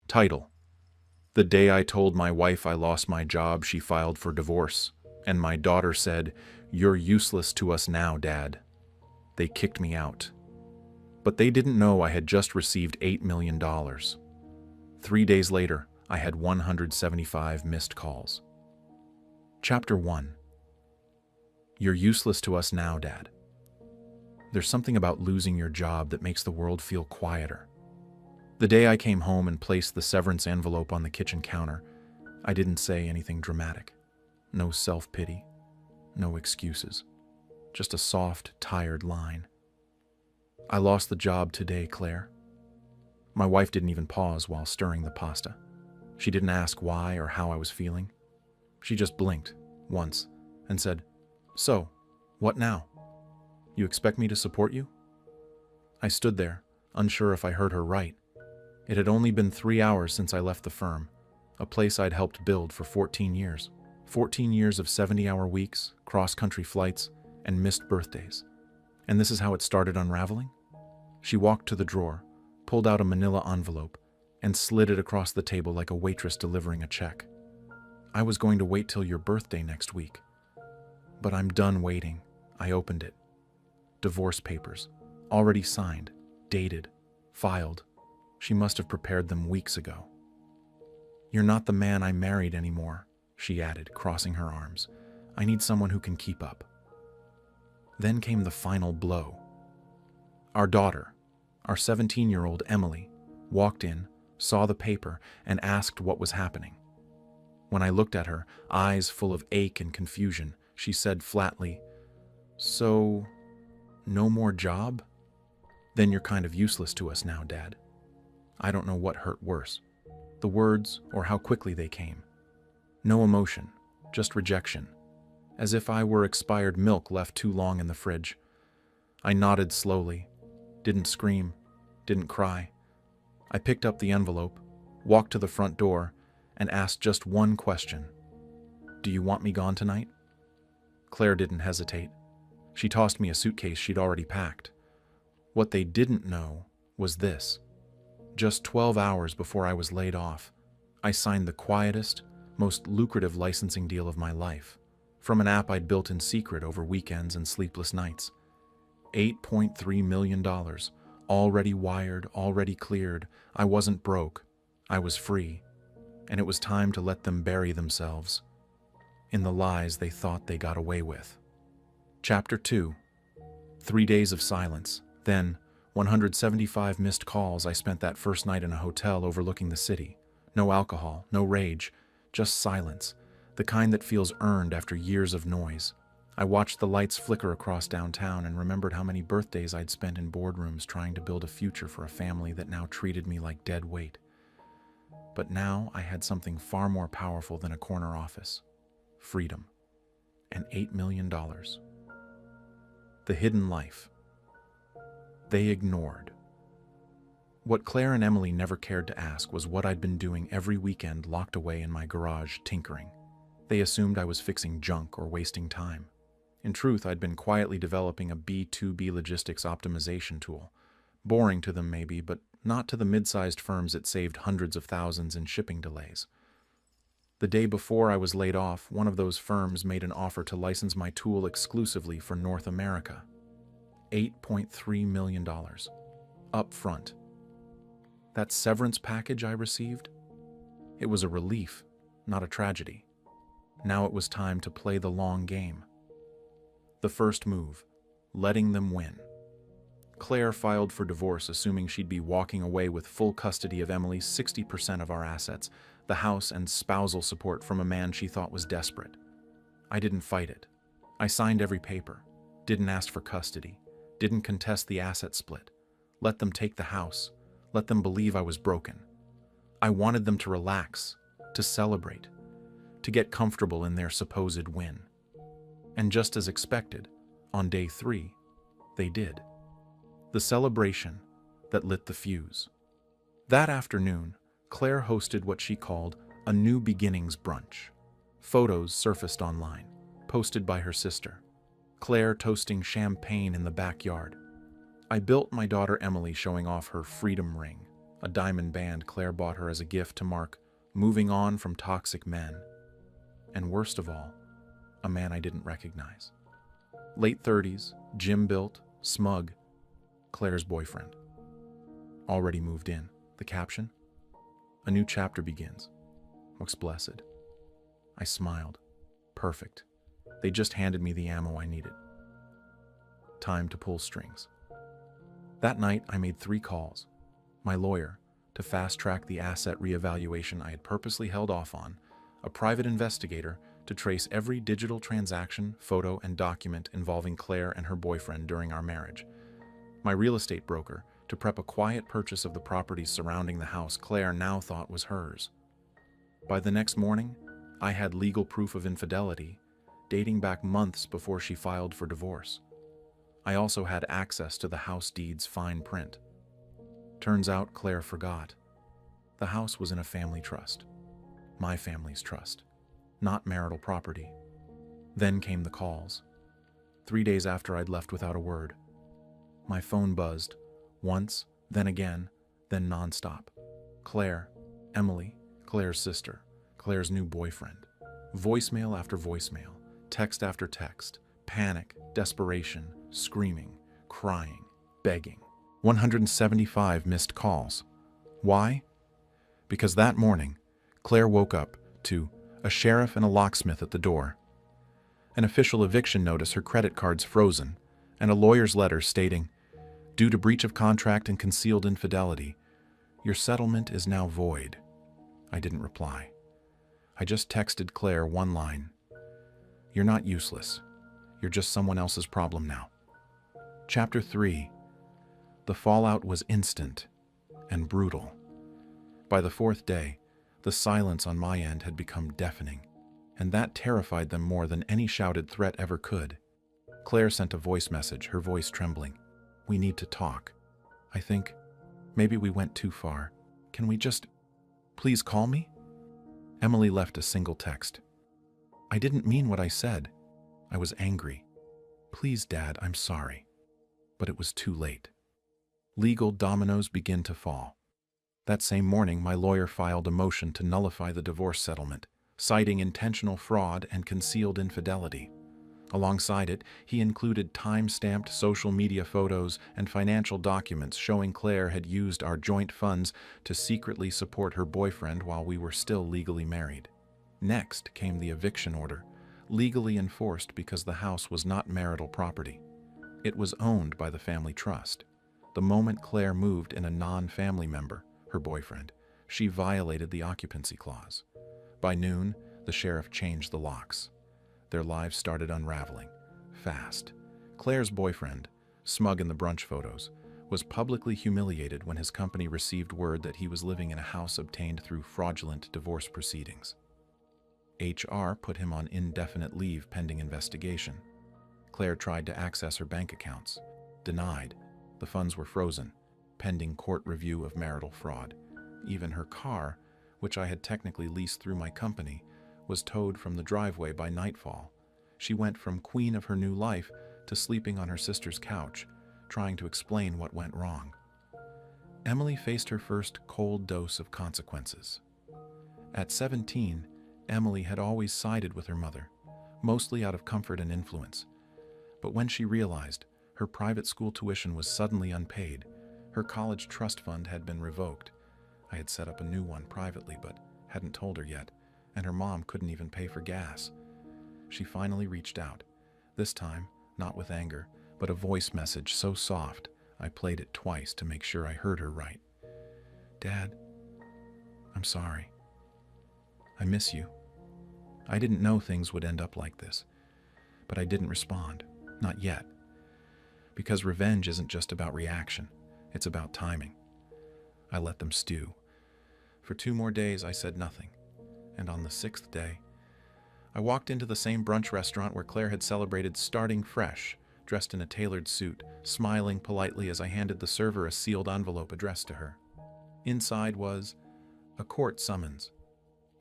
Title: The day I told my wife I lost my job, she filed for divorce, and my daughter said, "You're useless to us now, Dad." They kicked me out. But they didn't know I had just received $8 million. 3 days later, I had 175 missed calls. Chapter 1. You're useless to us now, Dad. There's something about losing your job that makes the world feel quieter. The day I came home and placed the severance envelope on the kitchen counter, I didn't say anything dramatic. No self-pity, no excuses. Just a soft, tired line. "I lost the job today, Claire." My wife didn't even pause while stirring the pasta. She didn't ask why or how I was feeling. She just blinked once and said, "So, what now? You expect me to support you?" I stood there, unsure if I heard her right. It had only been 3 hours since I left the firm, a place I'd helped build for 14 years. 14 years of 70-hour weeks, cross-country flights, and missed birthdays. And this is how it started unraveling? She walked to the drawer, pulled out a manila envelope, and slid it across the table like a waitress delivering a check. "I was going to wait till your birthday next week. But I'm done waiting." I opened it. Divorce papers, already signed, dated, filed. She must have prepared them weeks ago. "You're not the man I married anymore," she added, crossing her arms. "I need someone who can keep up." Then came the final blow. Our daughter, our 17-year-old Emily, walked in, saw the paper, and asked what was happening. When I looked at her, eyes full of ache and confusion, she said flatly, "So, no more job? Then you're kind of useless to us now, Dad." I don't know what hurt worse, the words or how quickly they came. No emotion, just rejection, as if I were expired milk left too long in the fridge. I nodded slowly, didn't scream, didn't cry. I picked up the envelope, walked to the front door, and asked just one question. "Do you want me gone tonight?" Claire didn't hesitate. She tossed me a suitcase she'd already packed. What they didn't know was this. Just 12 hours before I was laid off, I signed the quietest, most lucrative licensing deal of my life, from an app I'd built in secret over weekends and sleepless nights. $8.3 million, already wired, already cleared. I wasn't broke, I was free, and it was time to let them bury themselves in the lies they thought they got away with. Chapter 2. 3 days of silence, then 175 missed calls. I spent that first night in a hotel overlooking the city. No alcohol, no rage, just silence, the kind that feels earned after years of noise. I watched the lights flicker across downtown and remembered how many birthdays I'd spent in boardrooms trying to build a future for a family that now treated me like dead weight. But now I had something far more powerful than a corner office. Freedom. And $8 million. The hidden life. They ignored. What Claire and Emily never cared to ask was what I'd been doing every weekend locked away in my garage tinkering. They assumed I was fixing junk or wasting time. In truth, I'd been quietly developing a B2B logistics optimization tool. Boring to them maybe, but not to the mid-sized firms it saved hundreds of thousands in shipping delays. The day before I was laid off, one of those firms made an offer to license my tool exclusively for North America. $8.3 million. Up front. That severance package I received? It was a relief, not a tragedy. Now it was time to play the long game. The first move, letting them win. Claire filed for divorce, assuming she'd be walking away with full custody of Emily's 60% of our assets, the house and spousal support from a man she thought was desperate. I didn't fight it. I signed every paper, didn't ask for custody, didn't contest the asset split. Let them take the house. Let them believe I was broken. I wanted them to relax, to celebrate, to get comfortable in their supposed win. And just as expected, on day 3, they did. The celebration that lit the fuse. That afternoon, Claire hosted what she called a New Beginnings brunch. Photos surfaced online, posted by her sister. Claire toasting champagne in the backyard. I built my daughter Emily showing off her freedom ring, A diamond band Claire bought her as a gift to mark moving on from toxic men. And worst of all, a man I didn't recognize. Late 30s, gym-built, smug, Claire's boyfriend. Already moved in. The caption? A new chapter begins. Looks blessed. I smiled. Perfect. They just handed me the ammo I needed. Time to pull strings. That night, I made 3 calls. My lawyer, to fast-track the asset reevaluation I had purposely held off on, a private investigator to trace every digital transaction, photo, and document involving Claire and her boyfriend during our marriage. My real estate broker to prep a quiet purchase of the properties surrounding the house Claire now thought was hers. By the next morning, I had legal proof of infidelity, dating back months before she filed for divorce. I also had access to the house deed's fine print. Turns out Claire forgot. The house was in a family trust. My family's trust. Not marital property. Then came the calls. 3 days after I'd left without a word. My phone buzzed. Once, then again, then nonstop. Claire, Emily, Claire's sister, Claire's new boyfriend. Voicemail after voicemail, text after text, panic, desperation, screaming, crying, begging. 175 missed calls. Why? Because that morning, Claire woke up to a sheriff and a locksmith at the door, an official eviction notice her credit cards frozen, and a lawyer's letter stating, due to breach of contract and concealed infidelity, your settlement is now void. I didn't reply. I just texted Claire one line. You're not useless. You're just someone else's problem now. Chapter 3. The fallout was instant and brutal. By the 4th day, the silence on my end had become deafening, and that terrified them more than any shouted threat ever could. Claire sent a voice message, her voice trembling. We need to talk. I think maybe we went too far. Can we just please call me? Emily left a single text. I didn't mean what I said. I was angry. Please, Dad, I'm sorry. But it was too late. Legal dominoes begin to fall. That same morning, my lawyer filed a motion to nullify the divorce settlement, citing intentional fraud and concealed infidelity. Alongside it, he included time-stamped social media photos and financial documents showing Claire had used our joint funds to secretly support her boyfriend while we were still legally married. Next came the eviction order, legally enforced because the house was not marital property. It was owned by the family trust. The moment Claire moved in a non-family member, her boyfriend, she violated the occupancy clause. By noon, the sheriff changed the locks. Their lives started unraveling, fast. Claire's boyfriend, smug in the brunch photos, was publicly humiliated when his company received word that he was living in a house obtained through fraudulent divorce proceedings. HR put him on indefinite leave pending investigation. Claire tried to access her bank accounts. Denied. The funds were frozen, pending court review of marital fraud. Even her car, which I had technically leased through my company, was towed from the driveway by nightfall. She went from queen of her new life to sleeping on her sister's couch, trying to explain what went wrong. Emily faced her first cold dose of consequences. At 17, Emily had always sided with her mother, mostly out of comfort and influence. But when she realized her private school tuition was suddenly unpaid, her college trust fund had been revoked. I had set up a new one privately but hadn't told her yet, and her mom couldn't even pay for gas. She finally reached out, this time not with anger, but a voice message so soft I played it twice to make sure I heard her right. Dad, I'm sorry. I miss you. I didn't know things would end up like this, but I didn't respond, not yet. Because revenge isn't just about reaction, it's about timing. I let them stew. For 2 more days I said nothing. And on the 6th day, I walked into the same brunch restaurant where Claire had celebrated starting fresh, dressed in a tailored suit, smiling politely as I handed the server a sealed envelope addressed to her. Inside was a court summons,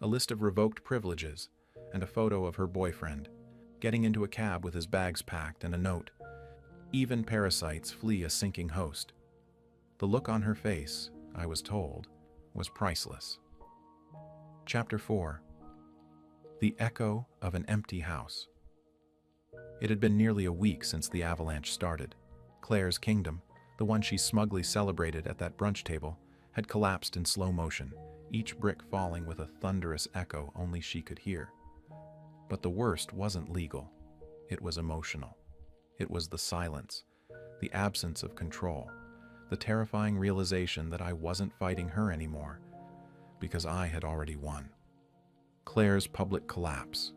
a list of revoked privileges, and a photo of her boyfriend, getting into a cab with his bags packed and a note. Even parasites flee a sinking host. The look on her face, I was told, was priceless. Chapter 4. The Echo of an Empty House. It had been nearly a week since the avalanche started. Claire's kingdom, the one she smugly celebrated at that brunch table, had collapsed in slow motion, each brick falling with a thunderous echo only she could hear. But the worst wasn't legal. It was emotional. It was the silence, the absence of control, the terrifying realization that I wasn't fighting her anymore, because I had already won. Claire's public collapse.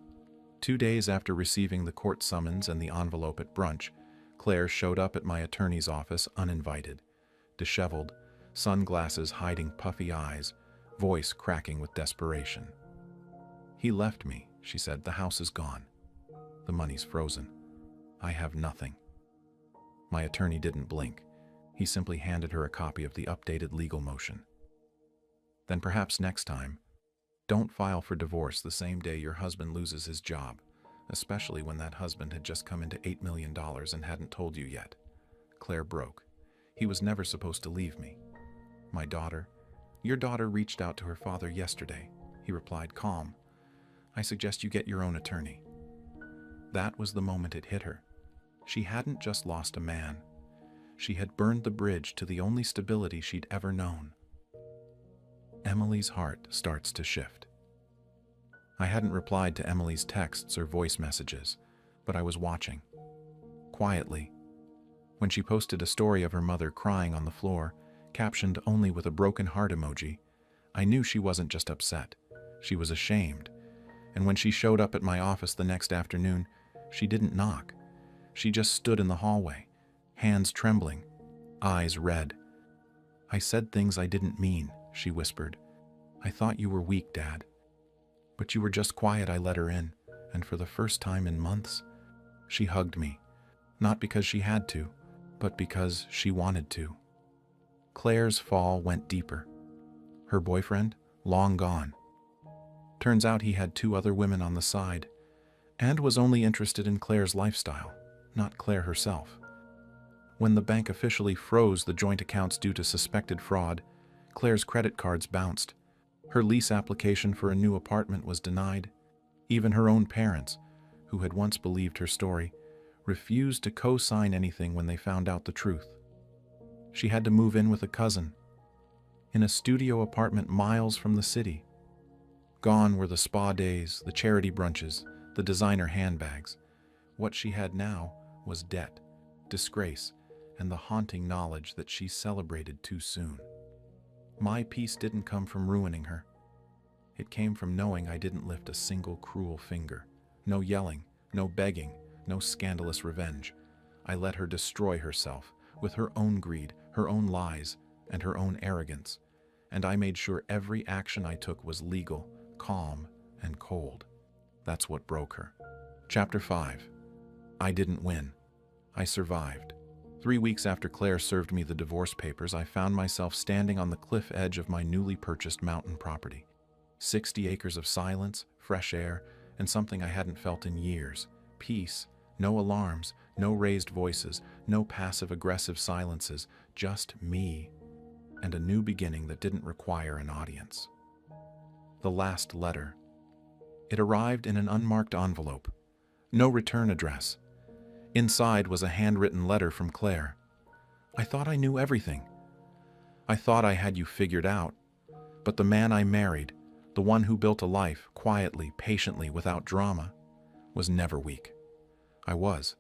2 days after receiving the court summons and the envelope at brunch, Claire showed up at my attorney's office uninvited, disheveled, sunglasses hiding puffy eyes, voice cracking with desperation. "He left me," she said. "The house is gone. The money's frozen. I have nothing." My attorney didn't blink. He simply handed her a copy of the updated legal motion. "Then perhaps next time, don't file for divorce the same day your husband loses his job, especially when that husband had just come into $8 million and hadn't told you yet." Claire broke. "He was never supposed to leave me. My daughter, your daughter reached out to her father yesterday," he replied, calm. "I suggest you get your own attorney." That was the moment it hit her. She hadn't just lost a man. She had burned the bridge to the only stability she'd ever known. Emily's heart starts to shift. I hadn't replied to Emily's texts or voice messages, but I was watching. Quietly. When she posted a story of her mother crying on the floor, captioned only with a broken heart emoji, I knew she wasn't just upset. She was ashamed. And when she showed up at my office the next afternoon, she didn't knock. She just stood in the hallway, hands trembling, eyes red. "I said things I didn't mean," she whispered. "I thought you were weak, Dad. But you were just quiet." I let her in, and for the first time in months, she hugged me, not because she had to, but because she wanted to. Claire's fall went deeper. Her boyfriend, long gone. Turns out he had 2 other women on the side, and was only interested in Claire's lifestyle, not Claire herself. When the bank officially froze the joint accounts due to suspected fraud, Claire's credit cards bounced. Her lease application for a new apartment was denied. Even her own parents, who had once believed her story, refused to co-sign anything when they found out the truth. She had to move in with a cousin, in a studio apartment miles from the city. Gone were the spa days, the charity brunches, the designer handbags. What she had now was debt, disgrace, and the haunting knowledge that she celebrated too soon. My peace didn't come from ruining her. It came from knowing I didn't lift a single cruel finger. No yelling, no begging, no scandalous revenge. I let her destroy herself with her own greed, her own lies, and her own arrogance. And I made sure every action I took was legal, calm, and cold. That's what broke her. Chapter 5. I didn't win. I survived. 3 weeks after Claire served me the divorce papers, I found myself standing on the cliff edge of my newly purchased mountain property. 60 acres of silence, fresh air, and something I hadn't felt in years. Peace, no alarms, no raised voices, no passive-aggressive silences, just me, and a new beginning that didn't require an audience. The last letter. It arrived in an unmarked envelope. No return address. Inside was a handwritten letter from Claire. "I thought I knew everything. I thought I had you figured out. But the man I married, the one who built a life, quietly, patiently, without drama, was never weak. I was.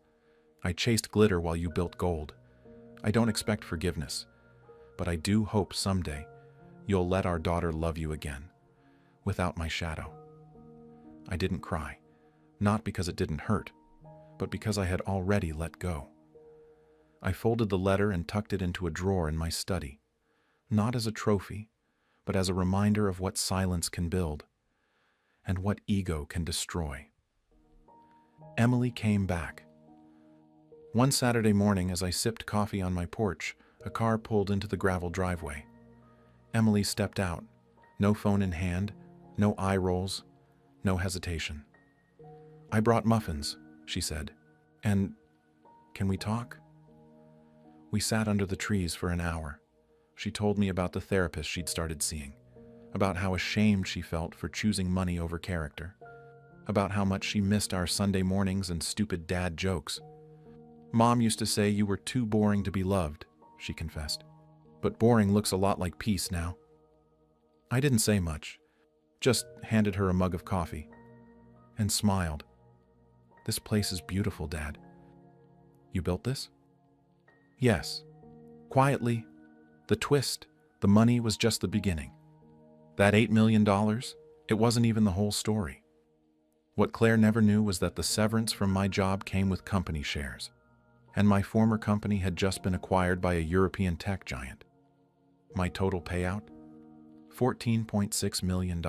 I chased glitter while you built gold. I don't expect forgiveness, but I do hope someday you'll let our daughter love you again, without my shadow." I didn't cry, not because it didn't hurt, but because I had already let go. I folded the letter and tucked it into a drawer in my study, not as a trophy, but as a reminder of what silence can build and what ego can destroy. Emily came back. One Saturday morning, as I sipped coffee on my porch, a car pulled into the gravel driveway. Emily stepped out, no phone in hand, no eye rolls, no hesitation. "I brought muffins," she said. "And can we talk?" We sat under the trees for an hour. She told me about the therapist she'd started seeing, about how ashamed she felt for choosing money over character, about how much she missed our Sunday mornings and stupid dad jokes. "Mom used to say you were too boring to be loved," she confessed. "But boring looks a lot like peace now." I didn't say much, just handed her a mug of coffee and smiled. "This place is beautiful, Dad." "You built this?" "Yes." Quietly. The twist, the money was just the beginning. That $8 million, it wasn't even the whole story. What Claire never knew was that the severance from my job came with company shares, and my former company had just been acquired by a European tech giant. My total payout? $14.6 million.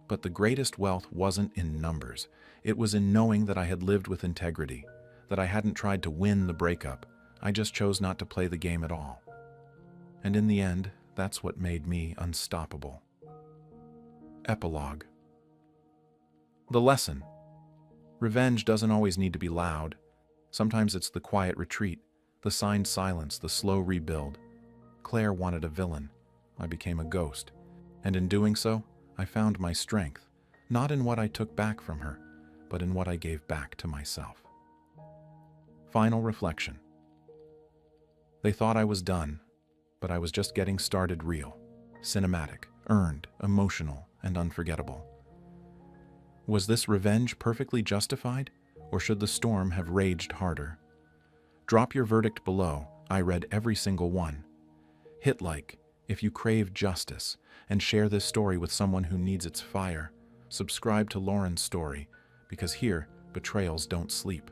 But the greatest wealth wasn't in numbers. It was in knowing that I had lived with integrity, that I hadn't tried to win the breakup. I just chose not to play the game at all. And in the end, that's what made me unstoppable. Epilogue. The lesson. Revenge doesn't always need to be loud. Sometimes it's the quiet retreat, the signed silence, the slow rebuild. Claire wanted a villain. I became a ghost. And in doing so, I found my strength, not in what I took back from her, but in what I gave back to myself. Final reflection. They thought I was done, but I was just getting started real, cinematic, earned, emotional, and unforgettable. Was this revenge perfectly justified, or should the storm have raged harder? Drop your verdict below. I read every single one. Hit like if you crave justice, and share this story with someone who needs its fire. Subscribe to Lauren's story, because here, betrayals don't sleep.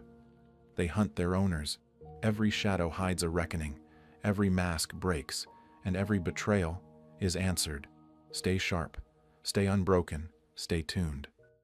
They hunt their owners. Every shadow hides a reckoning, every mask breaks, and every betrayal is answered. Stay sharp, stay unbroken, stay tuned.